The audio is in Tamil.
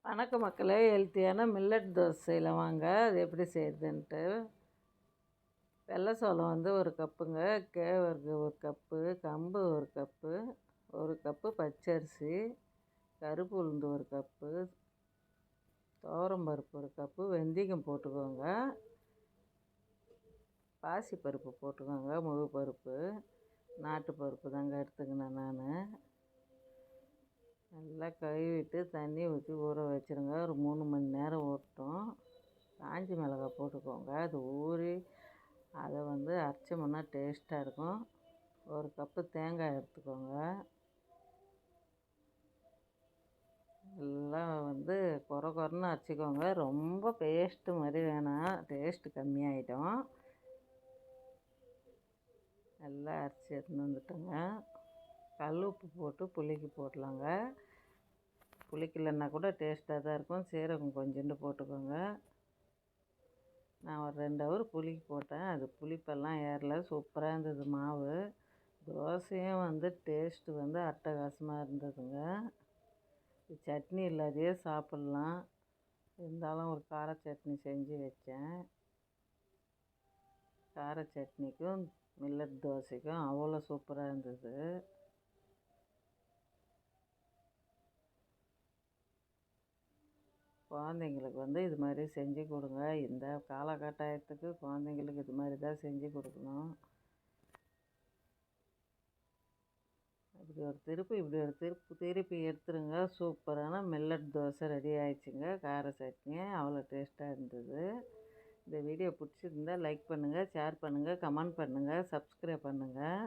வணக்கம் மக்களே, ஹெல்த்தியான மில்லட் தோசை செய்யலாம் வாங்க. அது எப்படி செய்யுதுன்ட்டு. வெள்ளை சோளம் வந்து ஒரு கப்புங்க, கேழ்வரகு ஒரு கப்பு, கம்பு ஒரு கப்பு, ஒரு கப்பு பச்சரிசி, கருப்பு உளுந்து ஒரு கப்பு, துவரம்பருப்பு ஒரு கப்பு, வெந்தயம் போட்டுக்கோங்க, பாசிப்பருப்பு போட்டுக்கோங்க, முழு பருப்பு, நாட்டு பருப்பு தாங்க எடுத்துக்கினேன் நான். நல்லா கழுவிட்டு தண்ணி ஊற்றி ஊற வச்சுருங்க. ஒரு 3 மணி நேரம் ஊறட்டும். காஞ்சி மிளகாய் போட்டுக்கோங்க. அது ஊறி அதை வந்து அரைச்சோம்னா டேஸ்ட்டாக இருக்கும். ஒரு கப்பு தேங்காய் எடுத்துக்கோங்க. எல்லாம் வந்து கொரன்னு அரைச்சிக்கோங்க. ரொம்ப பேஸ்ட்டு மாதிரி வேணாம், டேஸ்ட்டு கம்மியாயிடும். நல்லா அரைச்சி எடுத்துன்னு வந்துட்டோங்க. கல் உப்பு போட்டு புளிக்கு போடலாங்க. புளிக்கலைன்னா கூட டேஸ்ட்டாக தான் இருக்கும். சீரகம் கொஞ்சோண்டு போட்டுக்கோங்க. நான் ஒரு 2 ஹவர் புளிக்கு போட்டேன். அது புளிப்பெல்லாம் ஏறல, சூப்பராக இருந்தது மாவு. தோசையும் வந்து டேஸ்ட்டு வந்து அட்டகாசமாக இருந்ததுங்க. சட்னி இல்லாதையே சாப்பிட்லாம். இருந்தாலும் ஒரு கார சட்னி செஞ்சு வச்சேன். கார சட்னிக்கும் மில்லட் தோசைக்கும் அவ்வளோ சூப்பராக இருந்தது. குழந்தைங்களுக்கு வந்து இது மாதிரி செஞ்சு கொடுங்க. இந்த காலகட்டாயத்துக்கு குழந்தைங்களுக்கு இது மாதிரி தான் செஞ்சு கொடுக்கணும். இப்படி ஒரு திருப்பி எடுத்துருங்க. சூப்பரான மில்லட் தோசை ரெடி ஆயிடுச்சுங்க. கார சட்னி அவ்வளோ டேஸ்ட்டாக இருந்தது. இந்த வீடியோ பிடிச்சிருந்தா லைக் பண்ணுங்கள், ஷேர் பண்ணுங்கள், கமெண்ட் பண்ணுங்கள், சப்ஸ்கிரைப் பண்ணுங்கள்.